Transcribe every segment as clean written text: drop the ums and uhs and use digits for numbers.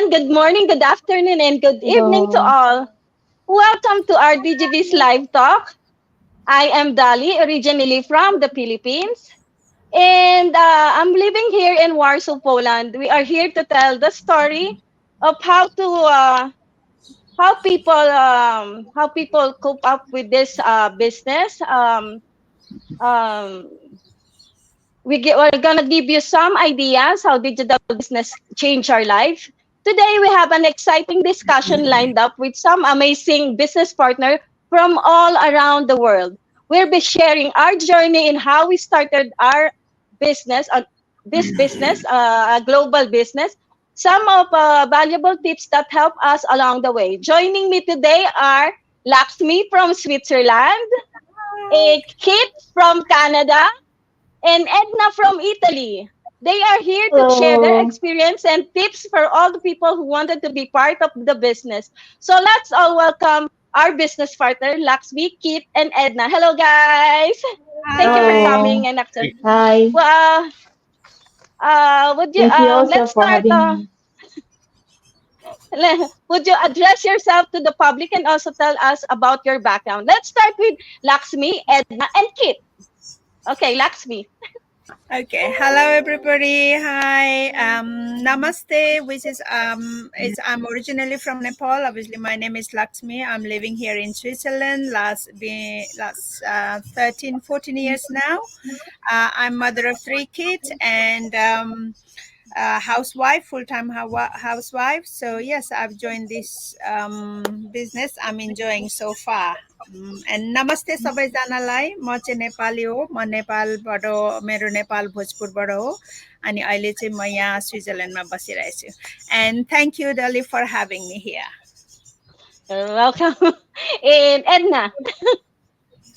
everyone. Good morning, good afternoon, and good evening to Hello. all. Welcome to our Digibiz Live Talk. I am Dali, originally from the Philippines, and I'm living here in Warsaw, Poland. We are here to tell the story of how people cope up with this business. Um, we're gonna give you some ideas how digital business change our life. Today we have an exciting discussion lined up with some amazing business partner from all around the world. We'll be sharing our journey in how we started our business, this business, a global business. Some of valuable tips that help us along the way. Joining me today are Laxmi from Switzerland, a Kit from Canada, and Edna from Italy. They are here to share their Hello. experience and tips for all the people who wanted to be part of the business. So let's all welcome our business partner, Laxmi, Kit, and Edna. Hello, guys. Thank you for Hi. coming. Hello. And after, Hi. well, would you Thank you also let's for start. having me. Would you address yourself to the public and also tell us about your background? Let's start with Laxmi, Edna, and Kit. Okay, Laxmi. Okay. Hello, everybody. Hi. Namaste. I'm originally from Nepal. Obviously, my name is Laxmi. I'm living here in Switzerland last 13, 14 years now. I'm mother of three kids and housewife, full-time housewife. So yes, I've joined this business. I'm enjoying so far. And namaste सबैजनालाई म चाहिँ नेपाली हो म नेपालबाट मेरो नेपाल भोजपुरबाट हो अनि अहिले चाहिँ म यहाँ स्विजरल्यान्डमा बसिरहेछु and thank you Dolly for having me here. You're welcome. And Edna.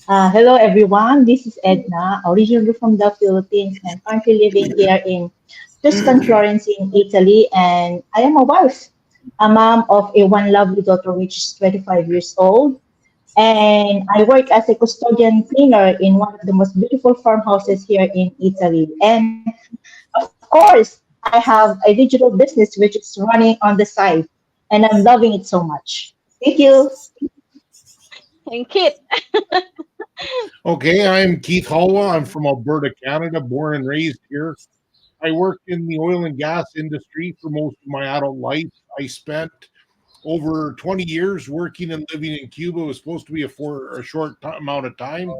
Hello, everyone. This is Edna, originally from the Philippines and currently living here in Tuscan, Florence, in Italy. And I am a wife, a mom of a one lovely daughter, which is 25 years old. And I work as a custodian cleaner in one of the most beautiful farmhouses here in Italy. And of course, I have a digital business which is running on the side, and I'm loving it so much. Thank you. And Kit. Okay, I'm Keith Holwa. I'm from Alberta, Canada, born and raised here. I worked in the oil and gas industry for most of my adult life. I spent over 20 years working and living in Cuba. It was supposed to be for a short amount of time,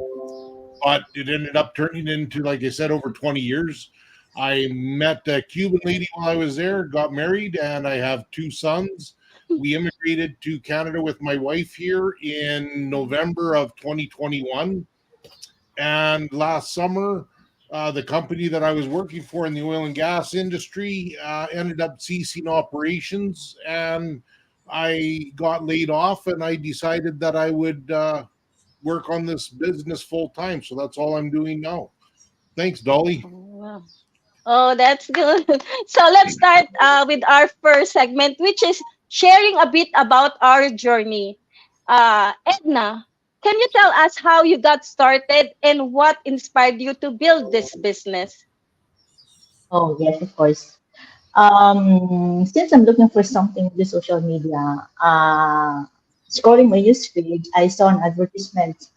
but it ended up turning into, like I said, over 20 years. I met a Cuban lady while I was there, got married, and I have two sons. We immigrated to Canada with my wife here in November of 2021. And last summer, the company that I was working for in the oil and gas industry ended up ceasing operations, and I got laid off. And I decided that I would work on this business full time. So that's all I'm doing now. Thanks, Dolly. Wow. Oh, that's good. So let's start with our first segment, which is sharing a bit about our journey. Edna, can you tell us how you got started and what inspired you to build this business? Oh, yes, of course. Since I'm looking for something with the social media, scrolling my newsfeed, I saw an advertisement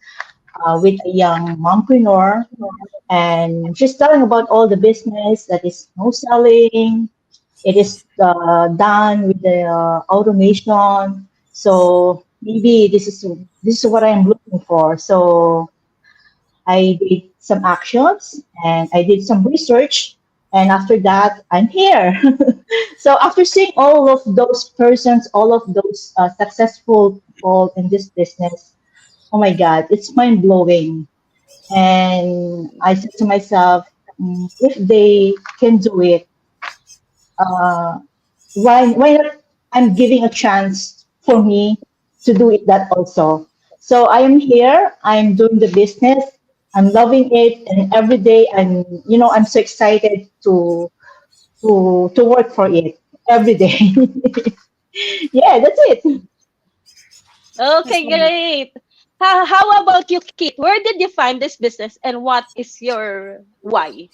with a young mompreneur, and she's telling about all the business that is no selling. It is done with the automation. So maybe this is what I'm looking for. So I did some actions and I did some research. And after that, I'm here. So after seeing all of those persons, all of those successful people in this business, oh my God, it's mind blowing. And I said to myself, if they can do it, uh, why not? I'm giving a chance for me to do it that also. So I am here. I'm doing the business. I'm loving it, and every day I'm so excited to work for it every day. Yeah, that's it. That's Okay, wonderful. great. How about you, Kit? Where did you find this business and what is your why?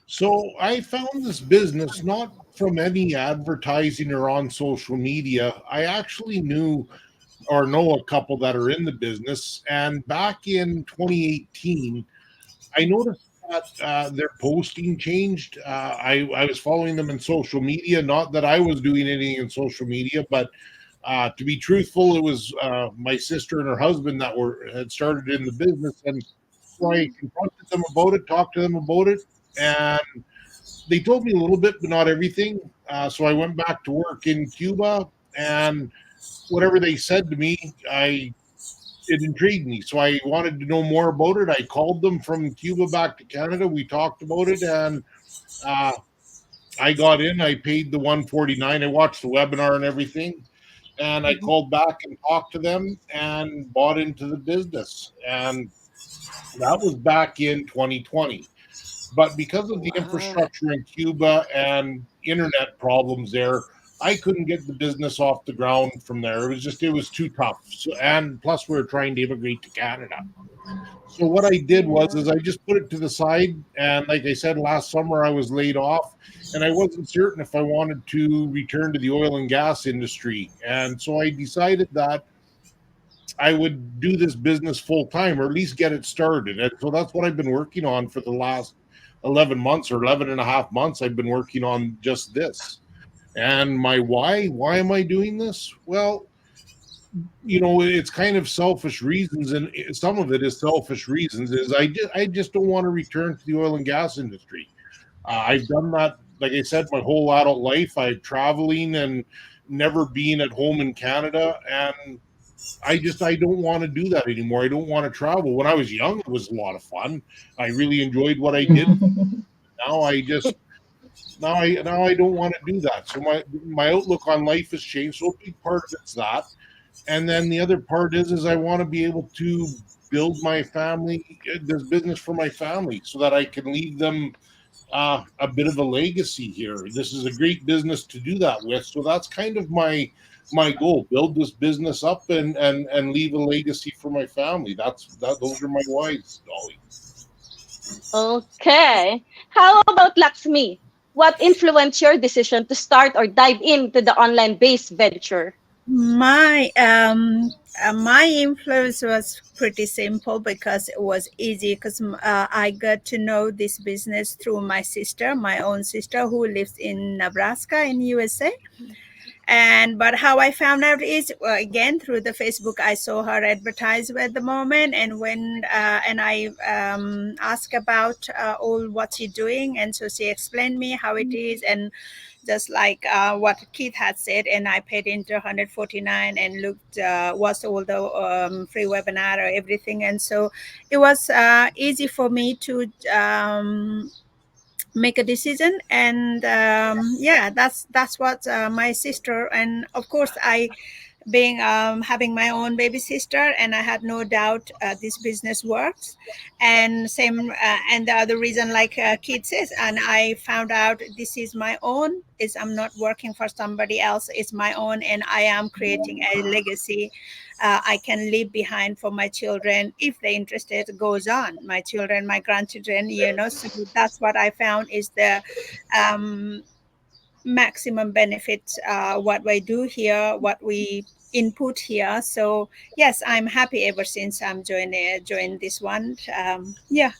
So I found this business not from any advertising or on social media. I actually knew or know a couple that are in the business. And back in 2018, I noticed that their posting changed. I was following them in social media. Not that I was doing anything in social media, but to be truthful, it was my sister and her husband that were had started in the business, and so I confronted them about it, talked to them about it, and they told me a little bit, but not everything. So I went back to work in Cuba, and whatever they said to me, I it intrigued me. So I wanted to know more about it. I called them from Cuba back to Canada. We talked about it, and uh, I got in. I paid the 149. I watched the webinar and everything, and I called back and talked to them and bought into the business. And that was back in 2020. But because of the Wow. infrastructure in Cuba and internet problems there, I couldn't get the business off the ground from there. It was too tough. So, and plus, we were trying to immigrate to Canada. So what I did was, Yeah. is I just put it to the side. And like I said, last summer I was laid off, and I wasn't certain if I wanted to return to the oil and gas industry. And so I decided that I would do this business full time, or at least get it started. And so that's what I've been working on for the last 11 months or 11 and a half months. I've been working on just this. And my why am I doing this? Well, it's kind of selfish reasons, and some of it is selfish reasons. I just don't want to return to the oil and gas industry. I've done that, like I said, my whole adult life. I'm traveling and never being at home in Canada, and I don't want to do that anymore. I don't want to travel. When I was young, it was a lot of fun. I really enjoyed what I did. Now I just now I don't want to do that. So my outlook on life has changed. So a big part of it's that, and then the other part is I want to be able to build my family, this business for my family, so that I can leave them a bit of a legacy here. This is a great business to do that with. So that's kind of my goal: build this business up and leave a legacy for my family. Those are my whys, Dolly. Okay. How about Laxmi? What influenced your decision to start or dive into the online-based venture? My influence was pretty simple because it was easy because I got to know this business through my sister, my own sister who lives in Nebraska in USA. And but how I found out is again through the Facebook. I saw her advertise at the moment, and when and I asked about all what she's doing, and so she explained me how it is, and just like what Keith had said, and I paid into 149 and looked watched all the free webinar or everything, and so it was easy for me to make a decision. And yeah, that's what my sister, and of course I being having my own baby sister, and I had no doubt this business works. And same and the other reason, like Keith says, and I found out this is my own, is I'm not working for somebody else, it's my own, and I am creating a legacy I can leave behind for my children if the interested goes on, my children, my grandchildren, so that's what I found is the um, maximum benefit what we do here, what we input here. So yes, I'm happy ever since I'm joined this one. Yeah.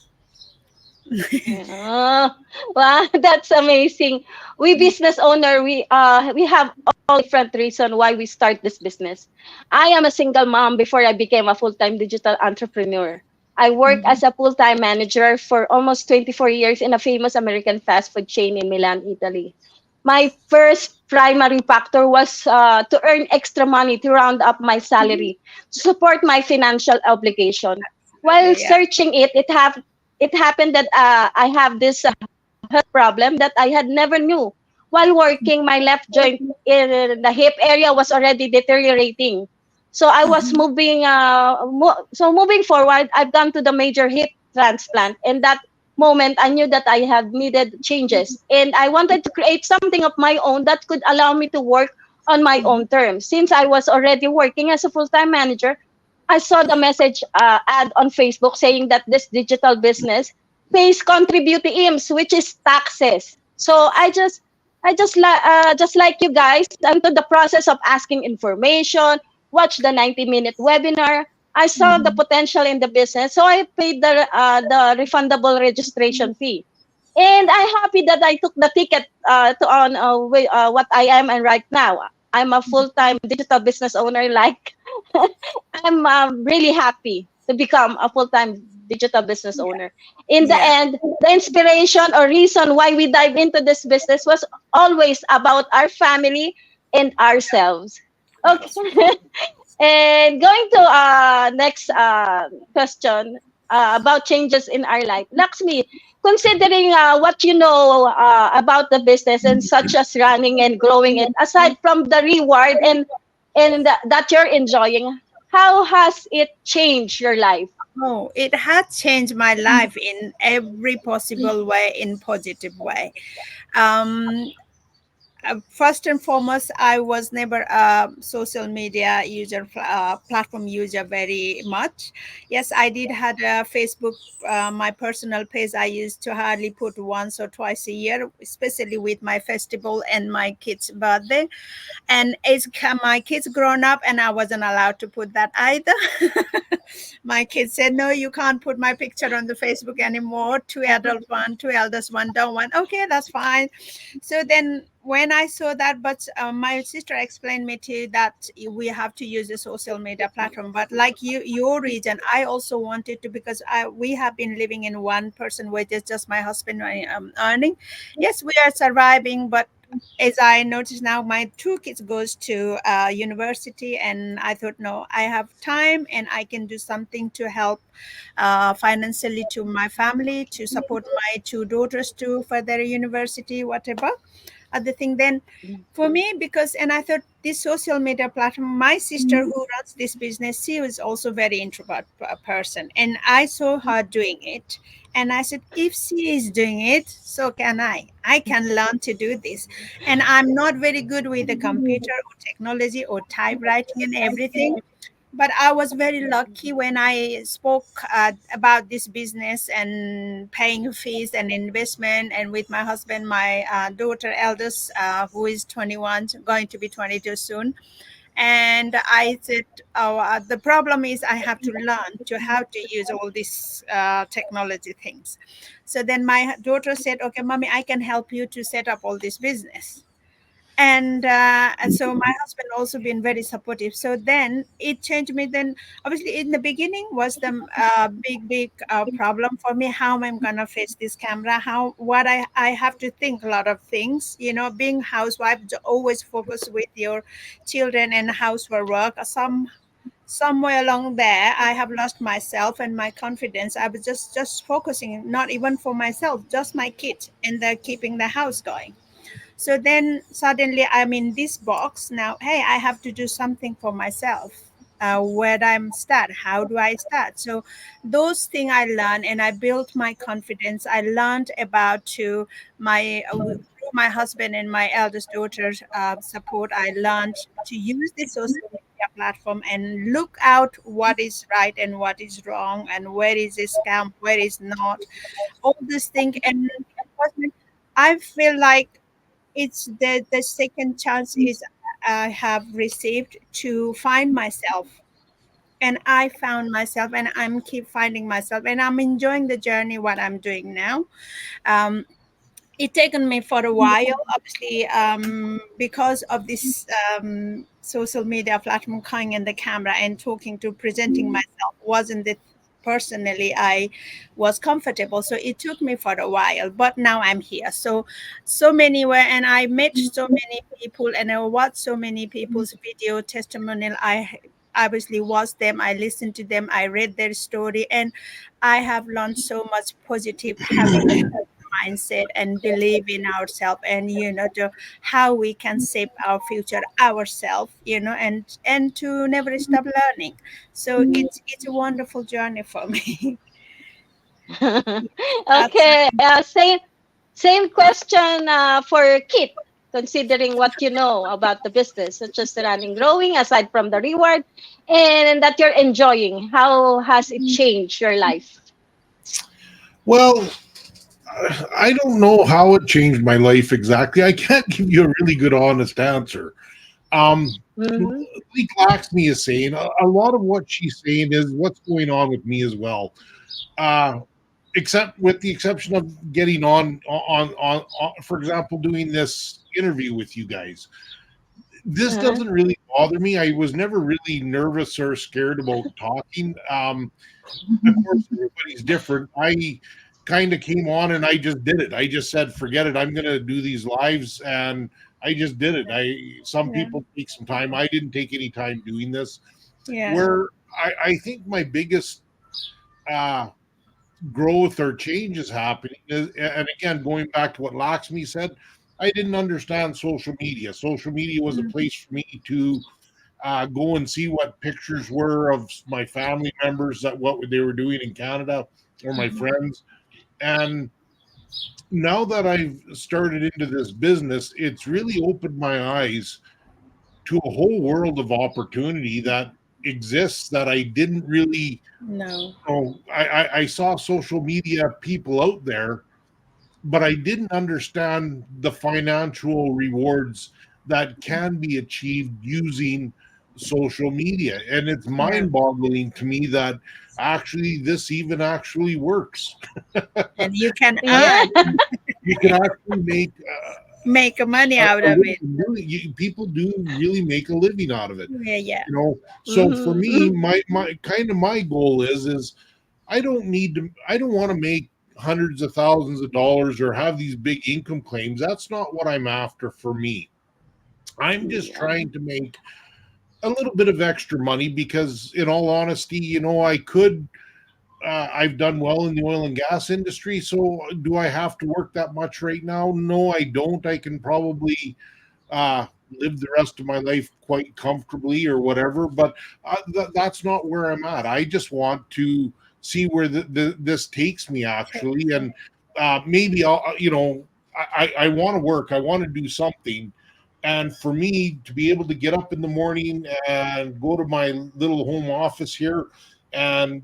Oh, wow, that's amazing. We business owner, we have all different reason why we start this business. I am a single mom before I became a full-time digital entrepreneur. I worked as a full-time manager for almost 24 years in a famous American fast food chain in Milan, Italy. My first primary factor was to earn extra money to round up my salary to support my financial obligation. While Yeah. searching it happened that I have this health problem that I had never knew. While working, my left joint in the hip area was already deteriorating. So I was moving forward, I've gone to the major hip transplant. And that moment, I knew that I had needed changes. And I wanted to create something of my own that could allow me to work on my own terms. Since I was already working as a full-time manager, I saw the message ad on Facebook saying that this digital business pays contribute to IMSS, which is taxes. So I just like you guys, I'm to the process of asking information, watch the 90-minute webinar. I saw the Mhm. potential in the business, so I paid the refundable registration fee. And I'm happy that I took the ticket to on what I am and right now. I'm a full-time digital business owner. Like I'm really happy to become a full-time digital business owner. In the Yeah. end, the inspiration or reason why we dive into this business was always about our family and ourselves. That's Okay. And going to next question about changes in our life. Laxmi, considering what you know about the business and such as running and growing it, aside from the reward that you're enjoying, how has it changed your life? Oh, it had changed my life in every possible way, in positive way. Um, First and foremost, I was never a social media user, platform user very much. Yes, I did had a Facebook, my personal page. I used to hardly put once or twice a year, especially with my festival and my kids' birthday. And my kids grown up, and I wasn't allowed to put that either. My kids said, no, you can't put my picture on the Facebook anymore. Two adult one, two eldest one don't want. Okay, that's fine. So then when I saw that, but my sister explained me to that we have to use a social media platform. But like your region, I also wanted to, because we have been living in one person wages, just my husband earning. Yes, we are surviving, but as I notice now, my two kids goes to university, and I thought, no, I have time and I can do something to help financially to my family, to support my two daughters to further university, whatever other thing. Then for me, because, and I thought this social media platform, my sister who runs this business, she was also very introvert person, and I saw her doing it, and I said, if she is doing it, so can I can learn to do this. And I'm not very good with the computer or technology or typewriting and everything, but I was very lucky when I spoke about this business and paying fees and investment, and with my husband, my daughter eldest, who is 21, going to be 22 soon. And I said, oh, the problem is I have to learn to how to use all these technology things. So then my daughter said, okay, mommy, I can help you to set up all this business. And so my husband also been very supportive. So then it changed me. Then obviously in the beginning was the big problem for me, how I'm gonna face this camera, how what I have to think a lot of things, being housewife, to always focus with your children and housework work. Somewhere along there I have lost myself and my confidence. I was just focusing, not even for myself, just my kids, and they're keeping the house going. So then suddenly I'm in this box now. Hey, I have to do something for myself. Where do I start? How do I start? So those things I learned, and I built my confidence. I learned about to through my husband and my eldest daughter's support. I learned to use this social media platform and look out what is right and what is wrong, and where is a scam, where is not, all this thing. And I feel like it's the second chance is I have received to find myself, and I found myself, and I'm keep finding myself, and I'm enjoying the journey what I'm doing now. um, it taken me for a while, obviously, because of this social media platform, coming in the camera and talking to presenting myself wasn't the personally I was comfortable, so it took me for a while, but now I'm here. So many were, and I met so many people, and I watched so many people's video testimonial. I obviously watched them, I listened to them, I read their story, and I have learned so much positive, having mindset and believe in ourselves, and to how we can shape our future ourselves, and to never stop learning. So it's a wonderful journey for me. That's Okay, same question for Kit. Considering what you know about the business, such as the running, growing, aside from the reward, and that you're enjoying, how has it changed your life? Well, I don't know how it changed my life exactly. I can't give you a really good, honest answer. Um, Mm-hmm. like Laxmi is saying, a lot of what she's saying is what's going on with me as well. Uh, except with the exception of getting on, for example, doing this interview with you guys. This Uh-huh. doesn't really bother me. I was never really nervous or scared about talking. Of course, everybody's different. I kind of came on and I just did it. I just said, forget it. I'm going to do these lives, and I just did it. Some Yeah. people take some time. I didn't take any time doing this. Yeah. Where I think my biggest uh, growth or change is happening is, and again, going back to what Laxmi said, I didn't understand social media. Social media was a place for me to go and see what pictures were of my family members, that what they were doing in Canada, or my friends. And now that I've started into this business, it's really opened my eyes to a whole world of opportunity that exists that I didn't really No. know. I saw social media people out there, but I didn't understand the financial rewards that can be achieved using social media. And it's Yeah. mind boggling to me that actually this even actually works. And you can Yeah. earn, You can actually make make money out a of living. it. Really, people do really make a living out of it. Yeah. Yeah. So for me, Mm-hmm. my goal is I don't want to make hundreds of thousands of dollars or have these big income claims. That's not what I'm after for me. I'm just Yeah. trying to make a little bit of extra money because, in all honesty, I've done well in the oil and gas industry. So, do I have to work that much right now? No, I don't. I can probably live the rest of my life quite comfortably or whatever. But that's not where I'm at. I just want to see where this takes me actually, and maybe I want to work. I want to do something. And for me to be able to get up in the morning and go to my little home office here and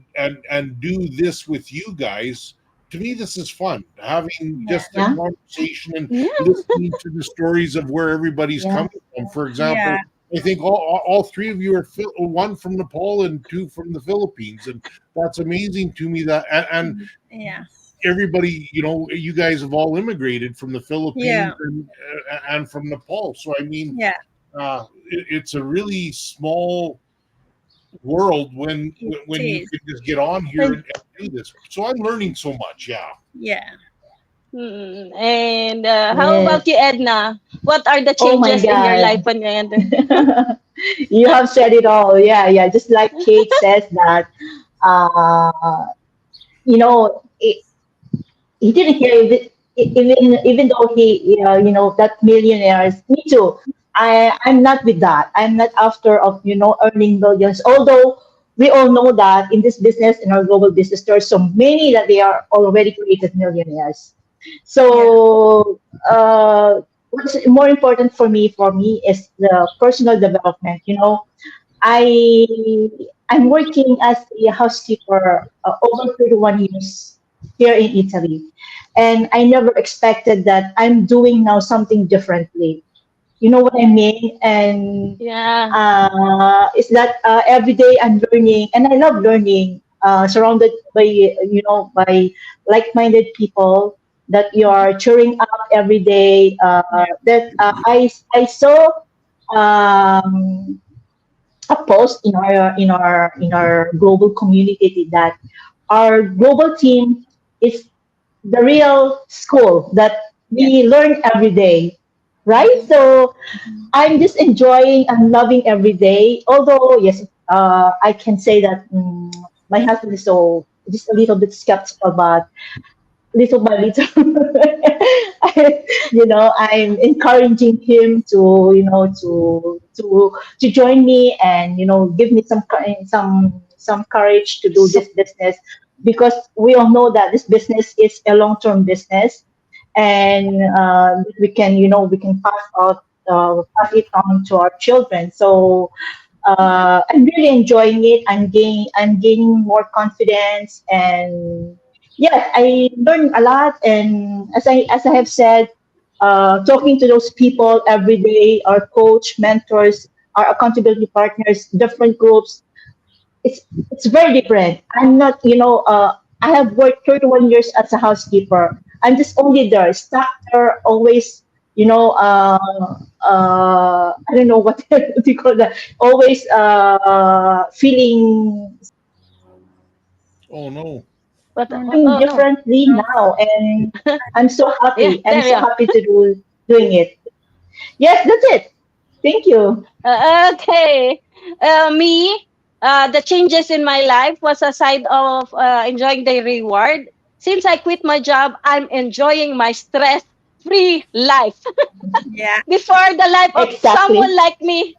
do this with you guys, to me this is fun. Having Yeah. just a Yeah. conversation and Yeah. listening to the stories of where everybody's Yeah. coming from. For Yeah. example, I think all three of you are one from Nepal and two from the Philippines, and that's amazing to me. That and Yeah. everybody, you guys have all immigrated from the Philippines Yeah. and from Nepal. So I mean, Yeah. it's a really small world It when you is. can just get on here And, and do this. So I'm learning so much. Yeah. Yeah. and how about Yes. you, Edna? What are the Oh my changes in your life God. when you enter? You have said it all. Yeah, yeah. Just like Kate says that, uh, you know, he didn't hear it, even though that millionaires. Me too. I'm not with that. I'm not after of earning millions. Although we all know that in this business, in our global business, there are so many that they are already created millionaires. Yeah. So what's more important for me is the personal development. I I'm working as a housekeeper over 31 years here in Italy, and I never expected that I'm doing now something differently. You know what I mean? And Yeah. is that every day I'm learning, and I love learning. Surrounded by by like-minded people that you are cheering up every day. Yeah. That I saw um, a post in our global community that our global team is the real school that Yeah. we learn every day, right? So I'm just enjoying and loving every day. Although yes, I can say that my husband is so just a little bit skeptical, but little by little, I'm encouraging him to, to join me and, give me some courage to do this business because we all know that this business is a long-term business and we can pass it on to our children. So I'm really enjoying it. I'm gaining more confidence, and yes, I learn a lot, and as I have said, talking to those people every day, our coach, mentors, our accountability partners, different groups, it's very different. I'm not, I have worked 31 years as a housekeeper. I'm just only there, stuck there, always, I don't know what, what do you call that, always feeling Oh no. But Oh, doing oh no. differently now, and I'm so Yeah, happy. I'm there you so are. happy to doing it. Yes, that's it. Thank you. Okay. Me, the changes in my life was aside of enjoying the reward. Since I quit my job, I'm enjoying my stress-free life. yeah, Before the life of Exactly. someone like me,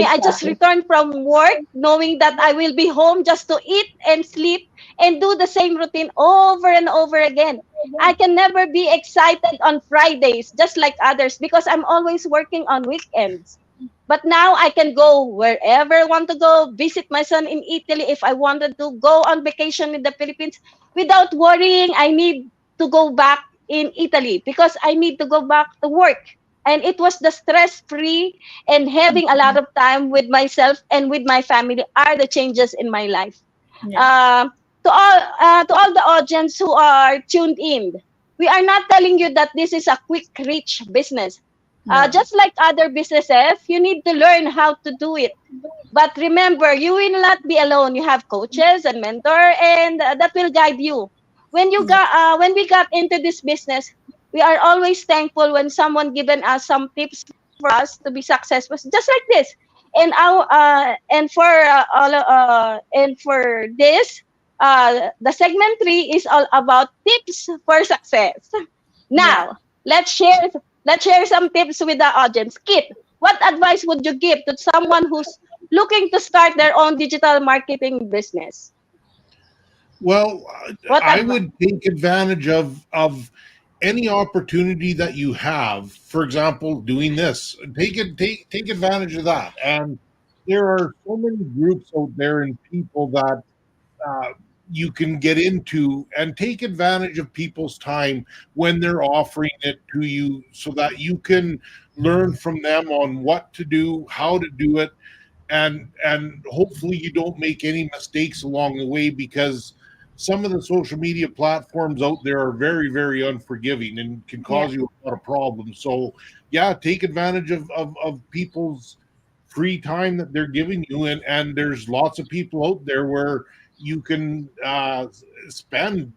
I just Exactly. returned from work knowing that I will be home just to eat and sleep and do the same routine over and over again. I can never be excited on Fridays just like others because I'm always working on weekends. But now I can go wherever I want to go, visit my son in Italy if I wanted to, go on vacation in the Philippines without worrying I need to go back in Italy because I need to go back to work. And it was the stress free and having a lot of time with myself and with my family are the changes in my life. yeah, Uh, to all the audience who are tuned in, we are not telling you that this is a quick rich business. no, Just like other businesses, you need to learn how to do it. But remember, you will not be alone. You have coaches and mentor, and that will guide you. yeah, When we got into this business, we are always thankful when someone given us some tips for us to be successful, just like this. And for this, the segment 3 is all about tips for success. yeah. Now, let's share some tips with the audience. Kit, what advice would you give to someone who's looking to start their own digital marketing business? Well, What I advice? would take advantage of any opportunity that you have. For example, doing this, take advantage of that. And there are so many groups out there and people that uh, you can get into and take advantage of people's time when they're offering it to you, so that you can learn from them on what to do, how to do it, and hopefully you don't make any mistakes along the way, because some of the social media platforms out there are very, very unforgiving and can Yeah. cause you a lot of problems. So yeah, take advantage of people's free time that they're giving you, and there's lots of people out there where you can spend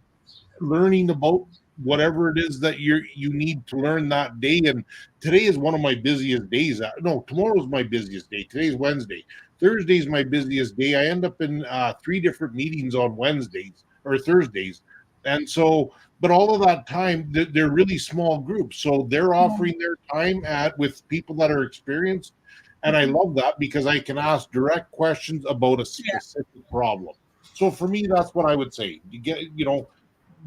learning about whatever it is that you need to learn that day. And today is one of my busiest days. No, tomorrow's my busiest day. Today's Wednesday. Thursday's my busiest day. I end up in three different meetings on Wednesdays or Thursdays. And so, but all of that time, they're really small groups, so they're offering their time at with people that are experienced. And I love that because I can ask direct questions about a Yeah. specific problem. So for me, that's what I would say.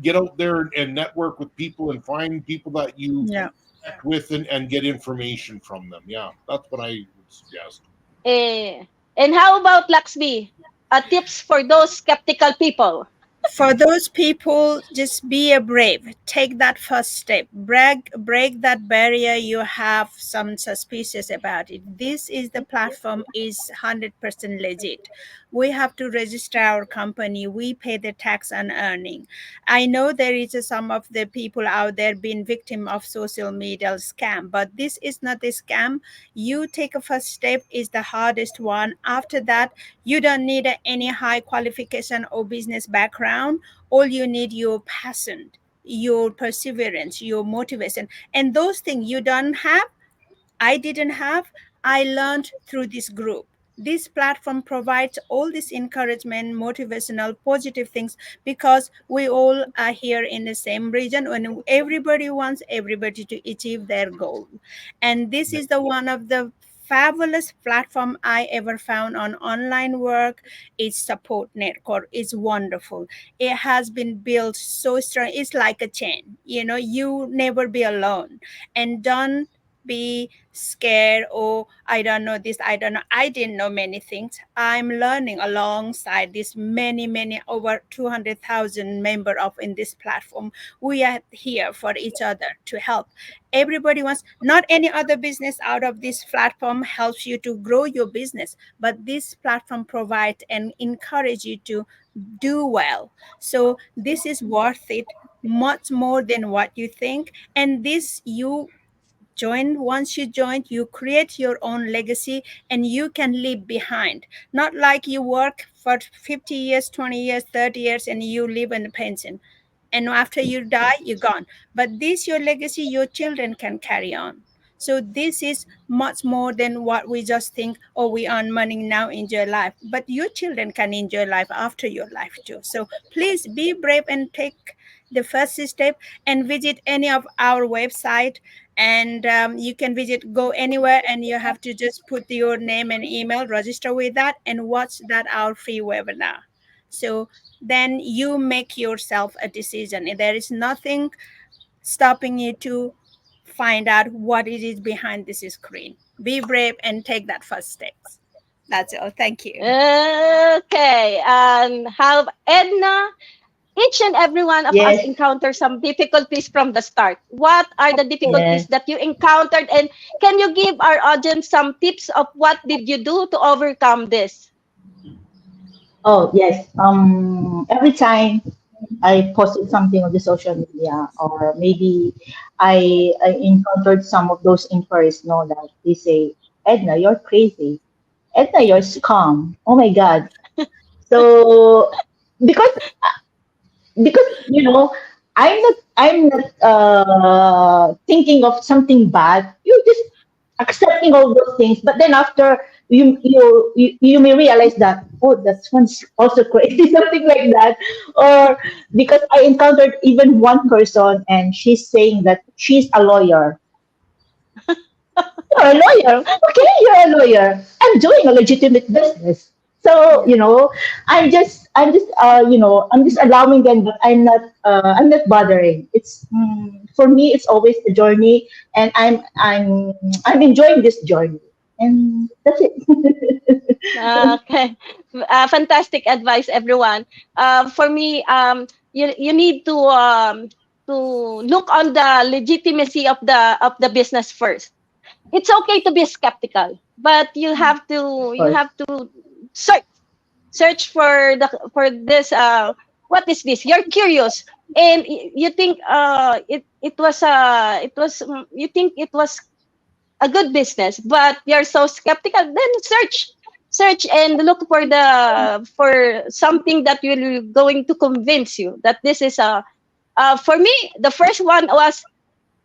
Get out there and network with people and find people that you Yeah. connect with, and get information from them. Yeah, that's what I would suggest. Eh, and how about Laxmi? Tips for those skeptical people. For those people, just be a brave, take that first step, break that barrier you have some suspicious about it. This is the platform is 100% legit. We have to register our company, we pay the tax and earning. I know there is some of the people out there being victim of social media scam, but this is not a scam. You take a first step is the hardest one. After that, you don't need any high qualification or business background. All you need your passion, your perseverance, your motivation, and those things you don't have, I didn't have, I learned through this group. This platform provides all this encouragement, motivational, positive things because we all are here in the same region and everybody wants everybody to achieve their goal. And this is the one of the fabulous platform I ever found on online work. Its support network is wonderful. It has been built so strong. It's like a chain. You know, you never be alone. And be scared, or I don't know this, I don't know. I didn't know many things. I'm learning alongside this many over 200,000 member of in this platform. We are here for each other to help. Everybody wants, not any other business out of this platform helps you to grow your business, but this platform provides and encourage you to do well. So this is worth it much more than what you think. And this, you join, once you join, you create your own legacy and you can leave behind. Not like you work for 50 years, 20 years, 30 years and you live in a pension, and after you die you're gone. But this, your legacy, your children can carry on. So this is much more than what we just think, oh, we earn money now, enjoy life, but your children can enjoy life after your life too. So please be brave and take the first step and visit any of our website. And you can visit, go anywhere, and you have to just put your name and email, register with that, and watch that our free webinar. So then you make yourself a decision. There is nothing stopping you to find out what it is behind this screen. Be brave and take that first steps. That's all. Thank you. Okay. And have Edna, each and every one of us Yes, encounter some difficulties from the start. What are the difficulties yes. that you encountered? And can you give our audience some tips of what did you do to overcome this? Oh, yes. Every time I posted something on the social media, or maybe I encountered some of those inquiries, know that they say, Edna, you're crazy. Edna, you're scum. Oh my God. So because I'm not thinking of something bad. You just accepting all those things, but then after you may realize that, oh, that one's also crazy, something like that. Or because I encountered even one person and she's saying that she's a lawyer. You're a lawyer. Okay, you're a lawyer. I'm doing a legitimate business. So, Yeah. I'm just allowing them, but I'm not bothering. It's for me, it's always the journey, and I'm enjoying this journey, and that's it. Okay. Fantastic advice, everyone. For me, you need to look on the legitimacy of the business first. It's okay to be skeptical, but you Of have course, to search for this. What is this? You're curious, and you think you think it was a good business, but you're so skeptical, then search and look for something that will going to convince you that this is a for me, the first one was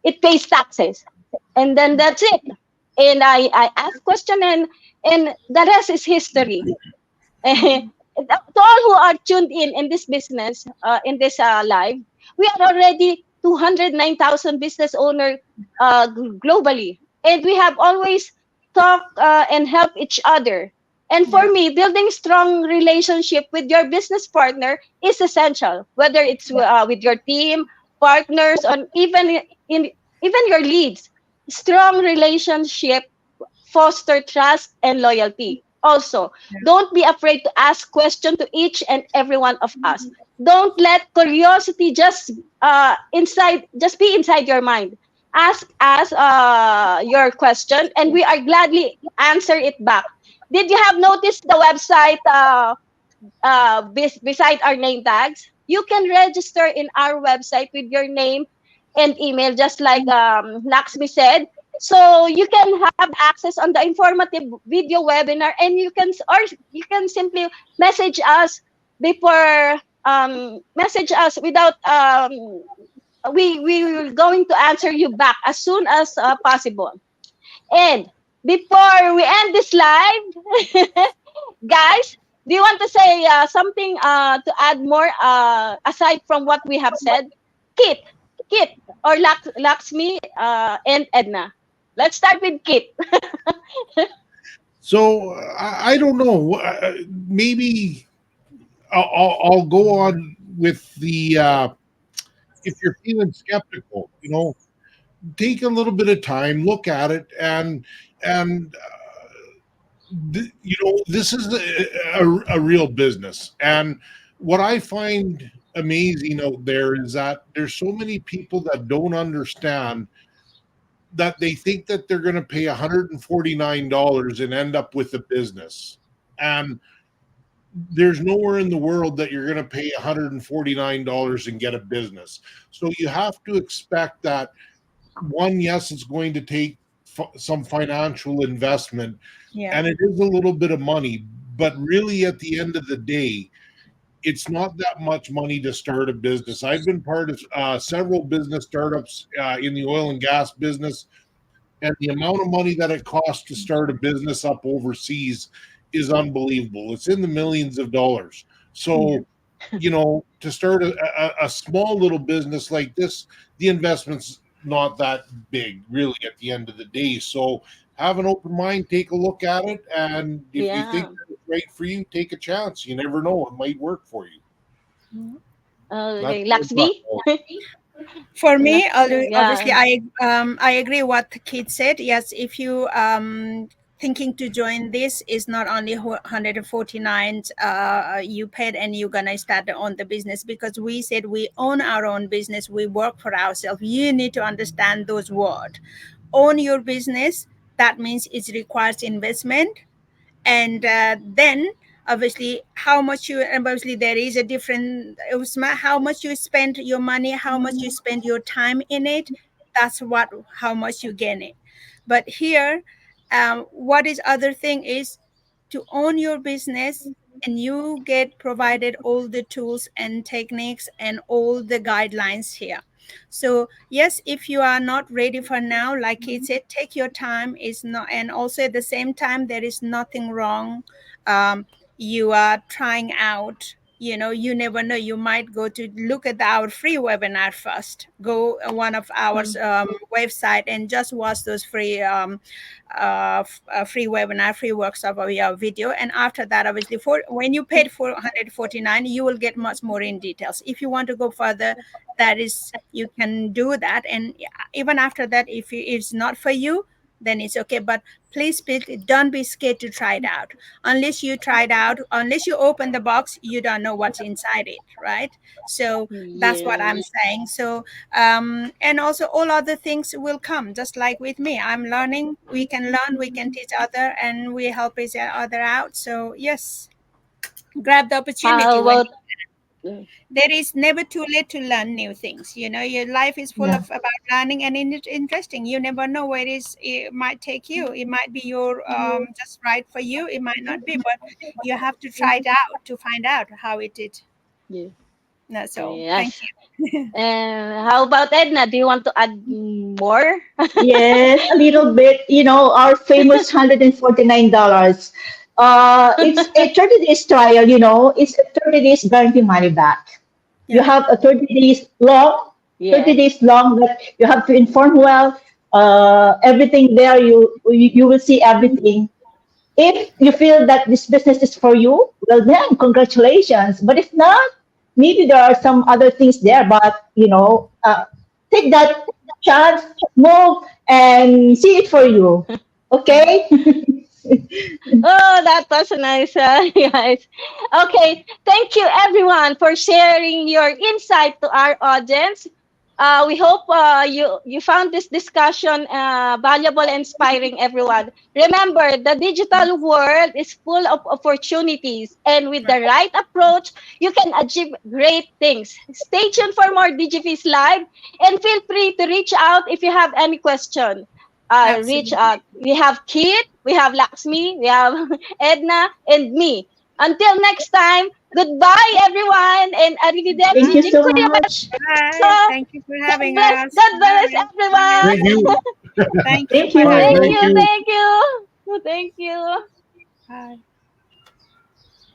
it pays taxes, and then that's it. And I ask question, and the rest is history. To all who are tuned in this business, in this live, we are already 209,000 business owner globally, and we have always talk and help each other. And for Yeah. me, building strong relationship with your business partner is essential, whether it's Yeah. with your team, partners, or in even your leads. Strong relationship foster trust and loyalty. Also, don't be afraid to ask questions to each and every one of us. Don't let curiosity just be inside your mind. Ask us your question, and we are gladly answer it back. Did you have noticed the website beside our name tags? You can register in our website with your name and email, just like Laxmi said. So you can have access on the informative video webinar, and you can simply message us before message us without we will going to answer you back as soon as possible. And before we end this live, guys, do you want to say something to add more aside from what we have said? Kit, Kit, or Laxmi and Edna. Let's start with Kit. So I don't know. Maybe I'll go on with the if you're feeling skeptical, take a little bit of time, look at it, and this is a real business. And what I find amazing out there is that there's so many people that don't understand that they think that they're going to pay $149 and end up with a business. And there's nowhere in the world that you're going to pay $149 and get a business. So you have to expect that, one, yes, it's going to take some financial investment, Yeah. and it is a little bit of money, but really at the end of the day, it's not that much money to start a business. I've been part of several business startups in the oil and gas business, and the amount of money that it costs to start a business up overseas is unbelievable. It's in the millions of dollars. So, to start a small little business like this, the investment's not that big, really, at the end of the day. So, have an open mind, take a look at it, and if you think it's right for you, take a chance. You never know; it might work for you. Okay, That's my Laxmi. For me, obviously, Yeah. I agree what the kid said. Yes, if you thinking to join this, is not only 149 you paid and you're gonna start on the business, because we said we own our own business, we work for ourselves. You need to understand those words. Own your business, that means it requires investment. And then obviously how much you, and obviously there is a different, how much you spend your money, how much you spend your time in it, that's what, how much you gain it. But here, what is other thing is to own your business, and you get provided all the tools and techniques and all the guidelines here. So yes, if you are not ready for now, like he said, take your time. Is not, and also at the same time, there is nothing wrong. You are trying out. You never know. You might go to look at our free webinar first. Go one of our website and just watch those free free webinar, free workshop of your video. And after that, obviously, for when you paid 449, you will get much more in details. If you want to go further, that is, you can do that. And even after that, if it's not for you, then it's okay. But please don't be scared to try it out. Unless you try it out, unless you open the box, you don't know what's inside it, right? So that's what I'm Yes. saying. So and also all other things will come, just like with me. I'm learning. We can learn, we can teach other, and we help each other out. So yes, grab the opportunity. How When about there is never too late to learn new things. Your life is full Yeah. of about learning, and it's interesting. You never know where it might take you. It might be your just right for you, it might not be, but you have to try it out to find out how it is. yeah. So thank Yes. you. How about Edna? Do you want to add more? Yes, a little bit. Our famous $149. It's a 30 days trial. It's a 30 days guarantee money back. You Yeah. have a 30 days long, 30 Yeah. days long, but you have to inform well. Everything there, you will see everything. If you feel that this business is for you, well then, congratulations. But if not, maybe there are some other things there. But take that chance, move, and see it for you. Okay? Oh, that was nice, guys. Okay, thank you everyone for sharing your insight to our audience. We hope you found this discussion valuable and inspiring, everyone. Remember, the digital world is full of opportunities, and with the right approach, you can achieve great things. Stay tuned for more Digibiz Live, and feel free to reach out if you have any question. Reach Absolutely. out. We have Kit, we have Laxmi, we have Edna, and me. Until next time, goodbye everyone, and Thank arrivederci. you so Dziękuję much. Bye. bardzo. Thank you for God having bless. us. God bless Bye. Bye. Thank everyone. you. Thank you Thank for Bye. having Thank us. Thank you. you. you. Thank you. Thank you. Bye.